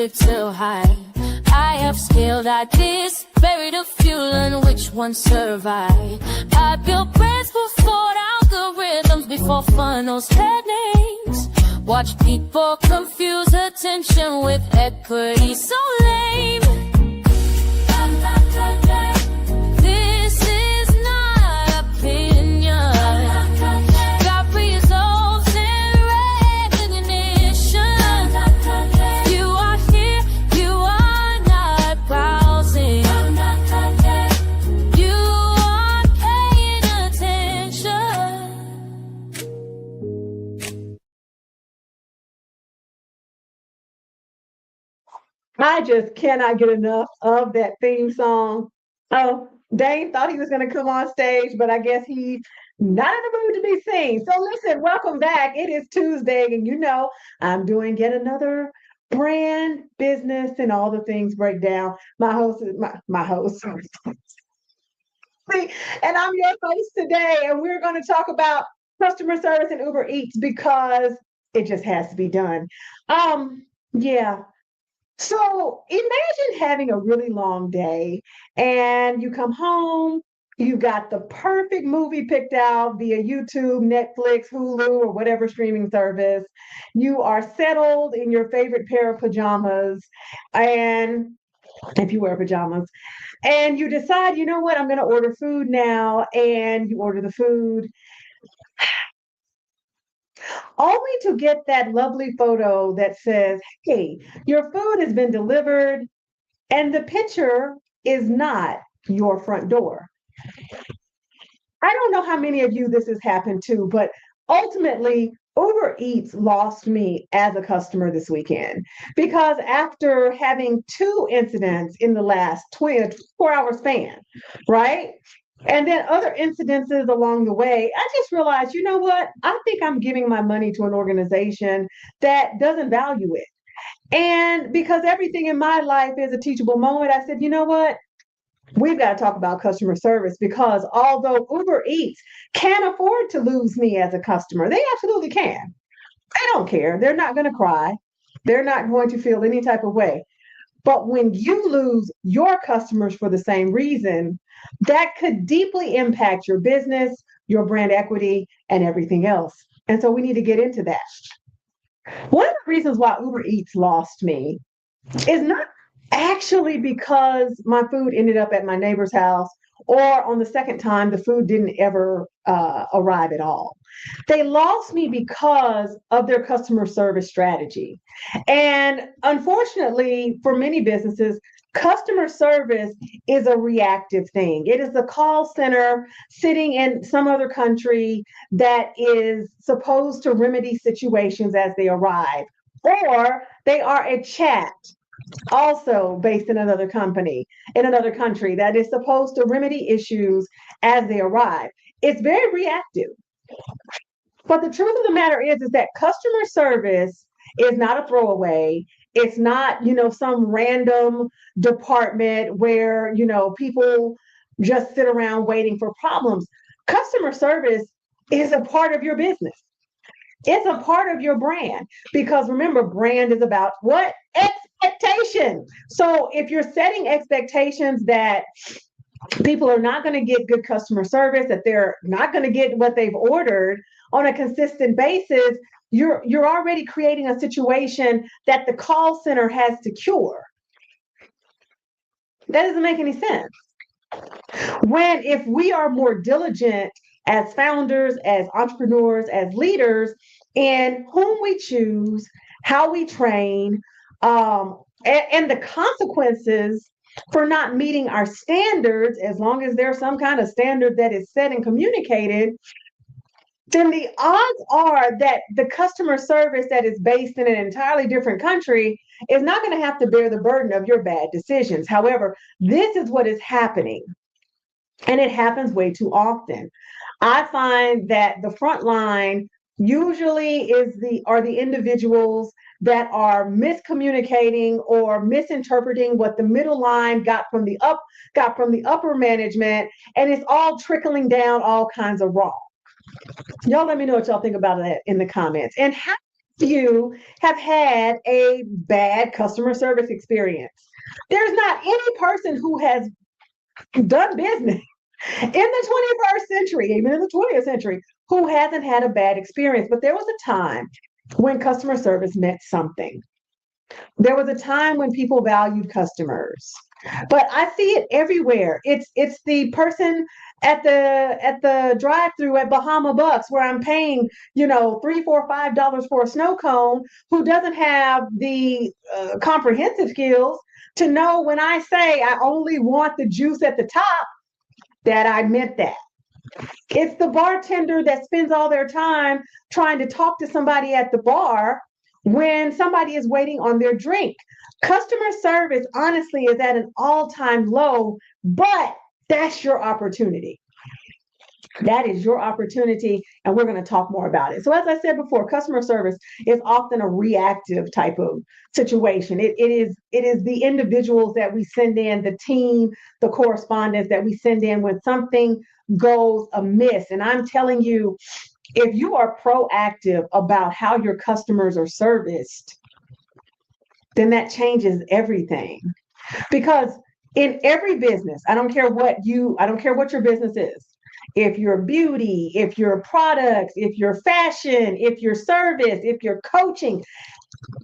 logic to hide. I have scaled ideas, buried a few, and which one survived. I built brands before algorithms, before funnels had names. Watch people confuse attention with equity, so lame. This is not opinion. Got results and recognition. You are here, you are not browsing. You are paying attention. I just cannot get enough of that theme song. Oh, Dane thought he was going to come on stage, but I guess he's not in the mood to be seen. So listen, welcome back. It is Tuesday, and you know I'm doing yet another brand, business, and all the things breakdown. My host is my host. See, and I'm your host today, and we're going to talk about customer service and Uber Eats because it just has to be done. Yeah. So imagine having a really long day and you come home, you got the perfect movie picked out via YouTube, Netflix, Hulu, or whatever streaming service. You are settled in your favorite pair of pajamas, and if you wear pajamas, and you decide, you know what, I'm going to order food now, and you order the food, only to get that lovely photo that says, hey, your food has been delivered, and the picture is not your front door. I don't know how many of you this has happened to, but ultimately, Uber Eats lost me as a customer this weekend because after having two incidents in the last 24-hour span, right? And then other incidences along the way, I just realized, you know what? I think I'm giving my money to an organization that doesn't value it. And because everything in my life is a teachable moment, I said, you know what? We've got to talk about customer service because although Uber Eats can afford to lose me as a customer, they absolutely can. They don't care. They're not going to cry. They're not going to feel any type of way. But when you lose your customers for the same reason, that could deeply impact your business, your brand equity, and everything else. And so we need to get into that. One of the reasons why Uber Eats lost me is not actually because my food ended up at my neighbor's house or on the second time the food didn't ever arrive at all. They lost me because of their customer service strategy. And unfortunately, for many businesses, customer service is a reactive thing. It is a call center sitting in some other country that is supposed to remedy situations as they arrive, or they are a chat also based in another company, in another country that is supposed to remedy issues as they arrive. It's very reactive. But the truth of the matter is that customer service is not a throwaway. It's not, some random department where, people just sit around waiting for problems. Customer service is a part of your business. It's a part of your brand because remember, brand is about what? Expectation. So if you're setting expectations that people are not going to get good customer service, that they're not going to get what they've ordered on a consistent basis, you're already creating a situation that the call center has to cure. That doesn't make any sense. If we are more diligent as founders, as entrepreneurs, as leaders, in whom we choose, how we train, and the consequences for not meeting our standards, as long as there's some kind of standard that is set and communicated, then the odds are that the customer service that is based in an entirely different country is not going to have to bear the burden of your bad decisions. However, this is what is happening, and it happens way too often. I find that the front line usually are the individuals that are miscommunicating or misinterpreting what the middle line got from the upper management, and it's all trickling down all kinds of wrong. Y'all let me know what y'all think about that in the comments. And how you have had a bad customer service experience. There's not any person who has done business in the 21st century, even in the 20th century, who hasn't had a bad experience. But there was a time when customer service meant something. There was a time when people valued customers. But I see it everywhere. It's the person at the drive-through at Bahama Bucks where I'm paying, $3, $4, $5 for a snow cone, who doesn't have the comprehensive skills to know when I say I only want the juice at the top, that I meant that. It's the bartender that spends all their time trying to talk to somebody at the bar when somebody is waiting on their drink. Customer service, honestly, is at an all-time low, but that's your opportunity. That is your opportunity, and we're going to talk more about it. So as I said before, customer service is often a reactive type of situation. It is the individuals that we send in, the team, the correspondence that we send in when something goes amiss. And I'm telling you, if you are proactive about how your customers are serviced, then that changes everything. Because in every business, I don't care what your business is. If you're beauty, if you're products, if you're fashion, if you're service, if you're coaching,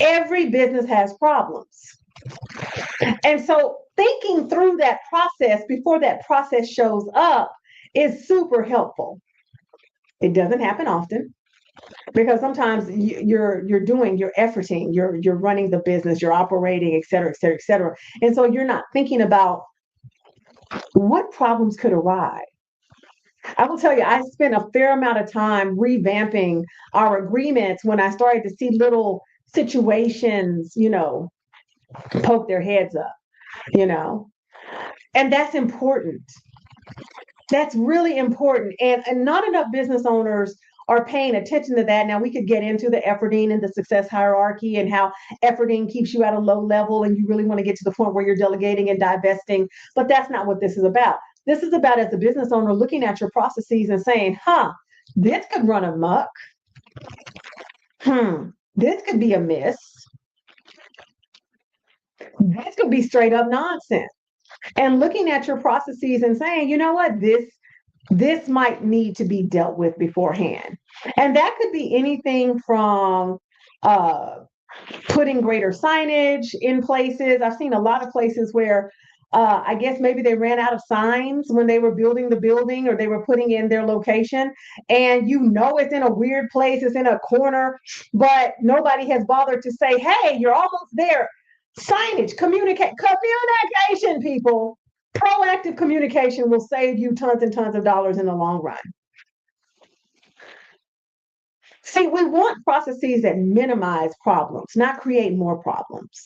every business has problems. And so thinking through that process before that process shows up is super helpful. It doesn't happen often, because sometimes you're efforting, you're running the business, you're operating, et cetera, et cetera, et cetera. And so you're not thinking about what problems could arise. I will tell you, I spent a fair amount of time revamping our agreements when I started to see little situations, poke their heads up, and that's important. That's really important. And not enough business owners are paying attention to that. Now, we could get into the efforting and the success hierarchy and how efforting keeps you at a low level and you really want to get to the point where you're delegating and divesting, but that's not what this is about. This is about, as a business owner, looking at your processes and saying, this could run amok. This could be a miss. This could be straight up nonsense. And looking at your processes and saying, you know what, this might need to be dealt with beforehand. And that could be anything from putting greater signage in places. I've seen a lot of places where I guess maybe they ran out of signs when they were building the building, or they were putting in their location, and it's in a weird place, it's in a corner, but nobody has bothered to say, hey, you're almost there. Signage, communication, people. Proactive communication will save you tons and tons of dollars in the long run. See, we want processes that minimize problems, not create more problems.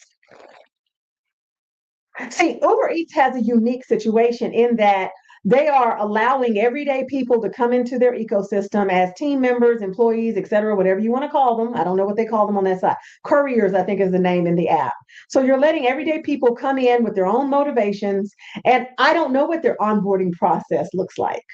See, Uber Eats has a unique situation in that they are allowing everyday people to come into their ecosystem as team members, employees, et cetera, whatever you want to call them. I don't know what they call them on that side. Couriers, I think, is the name in the app. So you're letting everyday people come in with their own motivations. And I don't know what their onboarding process looks like.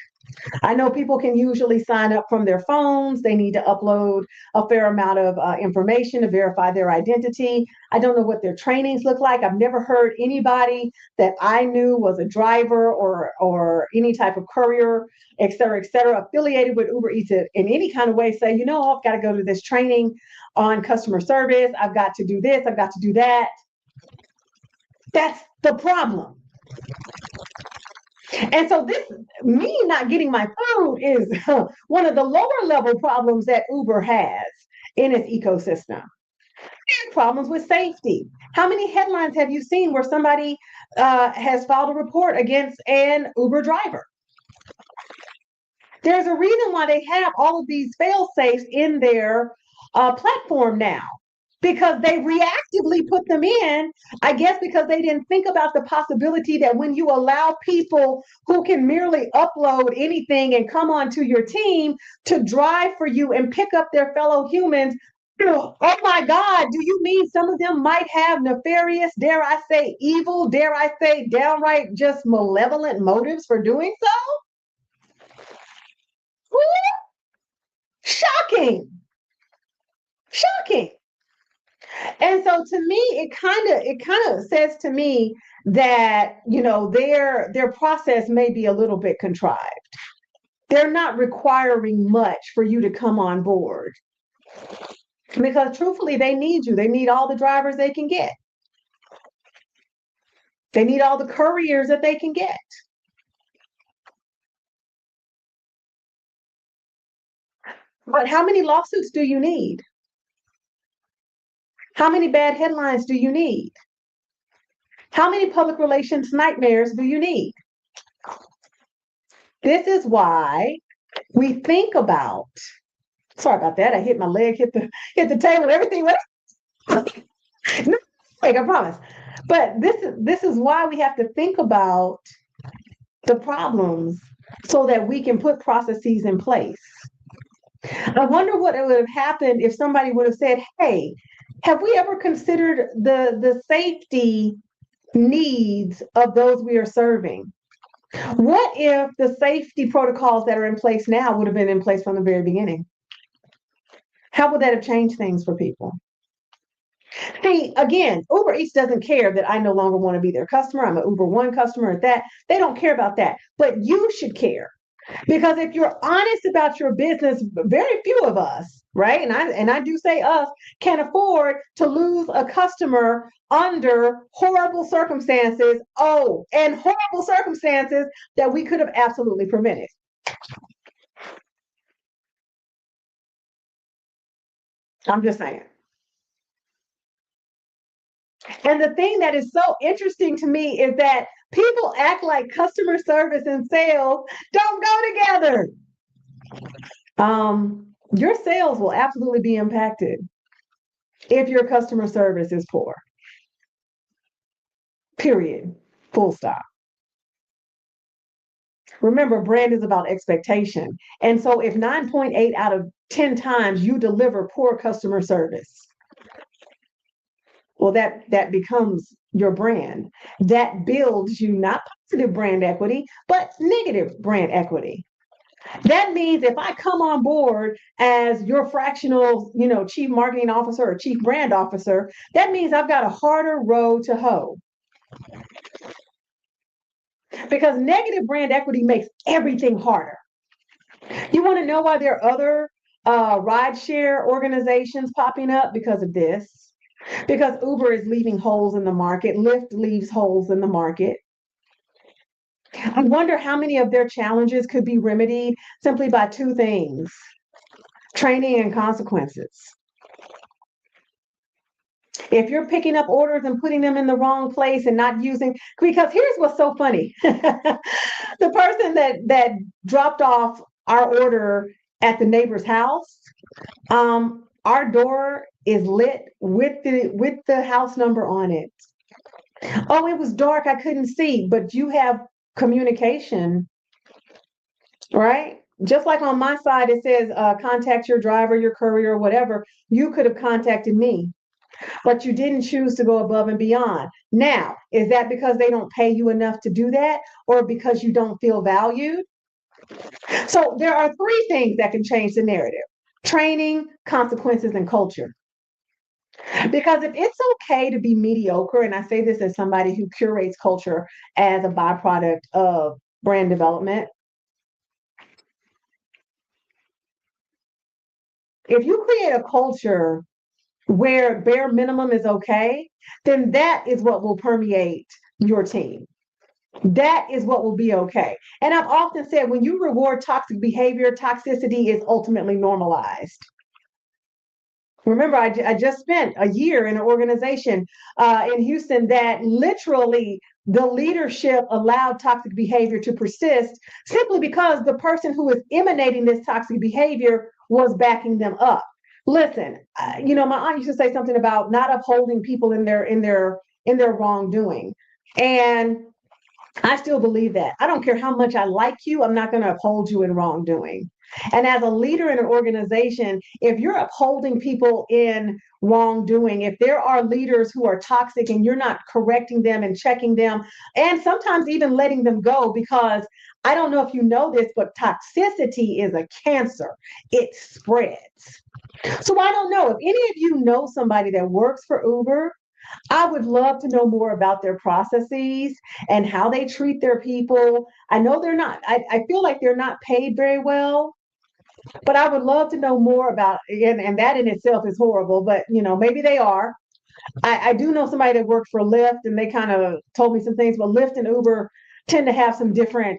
I know people can usually sign up from their phones. They need to upload a fair amount of information to verify their identity. I don't know what their trainings look like. I've never heard anybody that I knew was a driver or any type of courier, et cetera, affiliated with Uber Eats in any kind of way say, I've got to go to this training on customer service. I've got to do this. I've got to do that. That's the problem. And so me not getting my food is one of the lower level problems that Uber has in its ecosystem. There's problems with safety. How many headlines have you seen where somebody has filed a report against an Uber driver? There's a reason why they have all of these fail safes in their platform now, because they reactively put them in, I guess because they didn't think about the possibility that when you allow people who can merely upload anything and come onto your team to drive for you and pick up their fellow humans, oh my God, do you mean some of them might have nefarious, dare I say evil, dare I say downright just malevolent motives for doing so? Shocking. Shocking. And so to me, it kind of says to me that, their process may be a little bit contrived. They're not requiring much for you to come on board because truthfully, they need you. They need all the drivers they can get. They need all the couriers that they can get. But how many lawsuits do you need? How many bad headlines do you need? How many public relations nightmares do you need? This is why we think about, sorry about that. I hit my leg, hit the table, everything went. No, like, I promise. But this is why we have to think about the problems so that we can put processes in place. I wonder what would have happened if somebody would have said, hey, have we ever considered the safety needs of those we are serving? What if the safety protocols that are in place now would have been in place from the very beginning? How would that have changed things for people? See, again, Uber Eats doesn't care that I no longer want to be their customer. I'm an Uber One customer at that. They don't care about that. But you should care. Because if you're honest about your business, very few of us, right? And I do say us, can afford to lose a customer under horrible circumstances. Oh, and horrible circumstances that we could have absolutely prevented. I'm just saying. And the thing that is so interesting to me is that people act like customer service and sales don't go together. Your sales will absolutely be impacted if your customer service is poor. Period. Full stop. Remember, brand is about expectation. And so if 9.8 out of 10 times you deliver poor customer service, well, that becomes your brand. That builds you not positive brand equity, but negative brand equity. That means if I come on board as your fractional, chief marketing officer or chief brand officer, that means I've got a harder road to hoe. Because negative brand equity makes everything harder. You want to know why there are other rideshare organizations popping up? Because of this. Because Uber is leaving holes in the market, Lyft leaves holes in the market. I wonder how many of their challenges could be remedied simply by two things: training and consequences. If you're picking up orders and putting them in the wrong place and not using, because here's what's so funny. The person that dropped off our order at the neighbor's house, our door is lit with the house number on it. Oh, it was dark, I couldn't see, but you have communication, right? Just like on my side, it says contact your driver, your courier, whatever. You could have contacted me, but you didn't choose to go above and beyond. Now, is that because they don't pay you enough to do that, or because you don't feel valued? So there are three things that can change the narrative: training, consequences, and culture. Because if it's okay to be mediocre, and I say this as somebody who curates culture as a byproduct of brand development, if you create a culture where bare minimum is okay, then that is what will permeate your team. That is what will be okay. And I've often said, when you reward toxic behavior, toxicity is ultimately normalized. Remember, I just spent a year in an organization in Houston that literally the leadership allowed toxic behavior to persist simply because the person who was emanating this toxic behavior was backing them up. Listen, my aunt used to say something about not upholding people in their wrongdoing, and I still believe that. I don't care how much I like you, I'm not going to uphold you in wrongdoing. And as a leader in an organization, if you're upholding people in wrongdoing, if there are leaders who are toxic and you're not correcting them and checking them, and sometimes even letting them go, because I don't know if you know this, but toxicity is a cancer. It spreads. So I don't know if any of you know somebody that works for Uber. I would love to know more about their processes and how they treat their people. I know they're not, I feel like they're not paid very well, but I would love to know more about, and that in itself is horrible, but maybe they are. I do know somebody that worked for Lyft and they kind of told me some things, but Lyft and Uber tend to have some different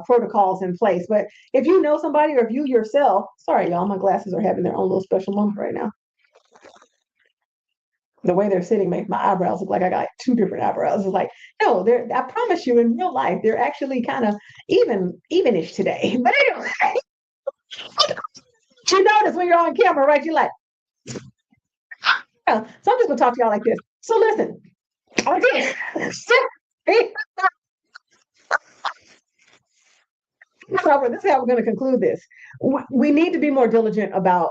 protocols in place. But if you know somebody or if you yourself, sorry, y'all, my glasses are having their own little special moment right now. The way they're sitting makes my eyebrows look like I got two different eyebrows. It's like, no, I promise you in real life, they're actually kind of evenish today. But anyway, you notice when you're on camera, right? You're like, oh. So I'm just gonna talk to y'all like this. So listen, okay. This is how we're going to conclude this. We need to be more diligent about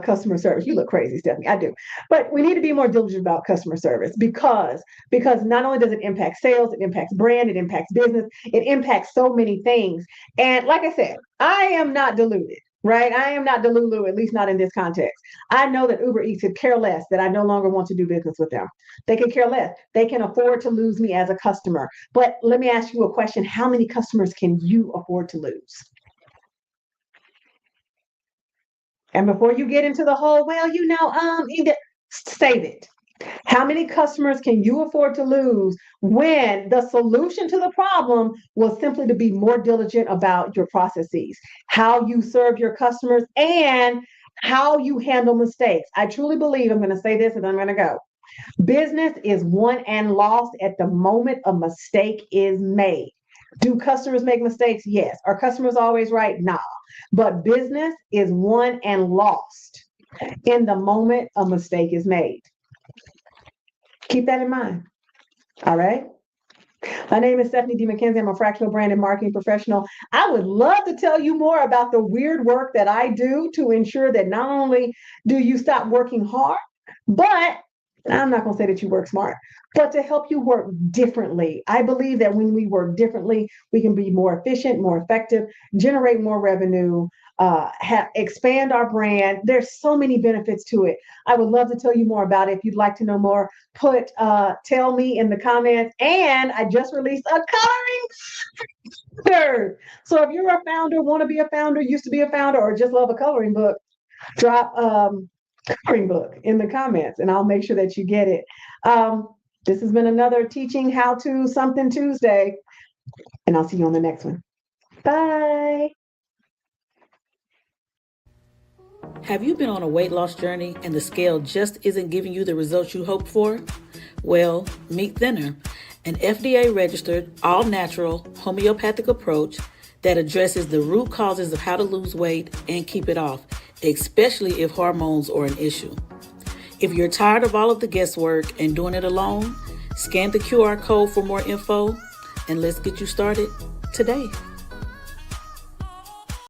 customer service. You look crazy, Stephanie. I do, but we need to be more diligent about customer service because not only does it impact sales, it impacts brand, it impacts business, it impacts so many things. And like I said, I am not deluded. Right? I am not Delulu, at least not in this context. I know that Uber Eats could care less that I no longer want to do business with them. They could care less. They can afford to lose me as a customer. But let me ask you a question. How many customers can you afford to lose? And before you get into the whole, well, save it. How many customers can you afford to lose when the solution to the problem was simply to be more diligent about your processes, how you serve your customers, and how you handle mistakes? I truly believe, I'm going to say this and I'm going to go. Business is won and lost at the moment a mistake is made. Do customers make mistakes? Yes. Are customers always right? Nah. But business is won and lost in the moment a mistake is made. Keep that in mind. All right. My name is Stephanie D. McKenzie. I'm a fractional brand and marketing professional. I would love to tell you more about the weird work that I do to ensure that not only do you stop working hard, but I'm not going to say that you work smart, but to help you work differently. I believe that when we work differently, we can be more efficient, more effective, generate more revenue, expand our brand. There's so many benefits to it. I would love to tell you more about it. If you'd like to know more, tell me in the comments. And I just released a coloring book. So if you're a founder, want to be a founder, used to be a founder, or just love a coloring book, drop coloring book in the comments and I'll make sure that you get it. This has been another Teaching How To Something Tuesday, and I'll see you on the next one. Bye. Have you been on a weight loss journey and the scale just isn't giving you the results you hoped for? Well, meet Thinner, an FDA-registered, all-natural, homeopathic approach that addresses the root causes of how to lose weight and keep it off, especially if hormones are an issue. If you're tired of all of the guesswork and doing it alone, scan the QR code for more info, and let's get you started today.